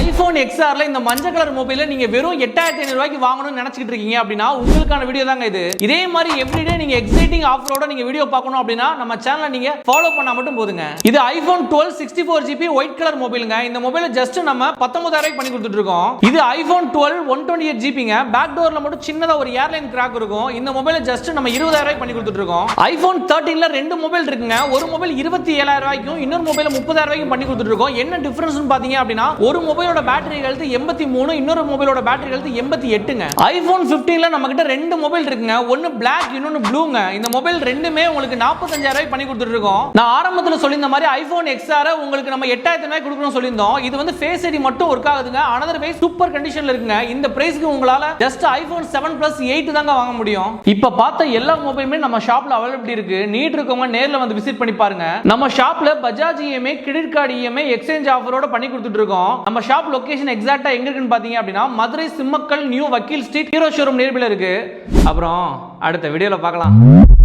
IPhone XRல இந்த மஞ்சள் colour மொபைல நீங்க வெறும் 8500 ரூபாய்க்கு வாங்கணும்னு நினைச்சிட்டு இருக்கீங்க அப்படின்னா உங்களுக்கான வீடியோ தாங்க இது. இதே மாதிரி எவ்ரிடே நீங்க எக்ஸைட்டிங் ஆஃபரோட நீங்க வீடியோ பார்க்கணும் அப்படின்னா நம்ம சேனலை நீங்க ஃபாலோ பண்ணா மட்டும் போதுங்க. இது ஐபோன் 12 64GB ஒயிட் கலர் மொபைலுங்க. இந்த மொபைல ஜஸ்ட் நம்ம 19000 ரூபாய்க்கு பண்ணி கொடுத்துட்டு இருக்கோம். இது ஐபோன் 12 128GBங்க. பேக் டோர்ல மட்டும் சின்னதா ஒரு ஏர்லைன் கிராக் இருக்கும். இந்த மொபைல ஜஸ்ட் நம்ம 20000 ரூபாய்க்கு பண்ணி கொடுத்துட்டு இருக்கோம். ஐபோன் 13ல ரெண்டு மொபைல் இருக்குங்க. ஒரு மொபைல் 27000 ரூபாய்க்கும் இன்னொரு மொபைல் 30000 ரூபாய்க்கும் பண்ணி கொடுத்துட்டு இருக்கோம். என்ன டிஃபரன்ஸ் பாத்தீங்க அப்படின்னா ஒரு மொபைலோட பேட்டரி ஹெல்த் 83, இன்னொரு மொபைலோட பேட்டரி ஹெல்த் 88ங்க. ஐபோன் 15ல நம்ம கிட்ட ரெண்டு மொபைல் இருக்குங்க. ஒன்னு Black, இன்னொன்னு ப்ளூங்க. இந்த மொபைல் ரெண்டுமே உங்களுக்கு 45000 ரூபாய்க்கு பண்ணி கொடுத்துட்டு இருக்கோம். நான் ஆரம்பத்துல சொல்லியிருந்த மாதிரி ஐபோன் XR உங்களுக்கு நம்ம 8000 ரூபாய்க்கு கொடுக்கணும்னு சொல்லியிருந்தோம். இது வந்து ஃபேஸ் ஐடி மட்டும் ஒர்க் ஆகுதுங்க. அனதர் வைஸ் சூப்பர் கண்டிஷன்ல இருக்குங்க. இந்த பிரைஸ்க்கு உங்களால ஜஸ்ட் ஐபோன் 7 Plus 8 தாங்க வாங்க முடியும். இப்ப பார்த்த எல்லா மொபைலுமே நம்ம ஷாப்ல அவைலபிலிட்டி இருக்கு. நீட் இருக்கவங்க நேர்ல வந்து விசிட் பண்ணி பாருங்க. நம்ம ஷாப்ல Bajaj EMI, credit card EMI exchange ஆஃபரோட பண்ணி கொடுத்துட்டு இருக்கோம். நம்ம ஷாப் லொகேஷன் எக்ஸாக்ட்டா எங்க இருக்குன்னு பாத்தீங்க அப்படின்னா மதுரை சிம்மக்கல் நியூ வக்கீல் ஸ்ட்ரீட் ஹீரோ ஷோரூம் நியர்பைல இருக்கு. அப்புறம் அடுத்த வீடியோல பார்க்கலாம்.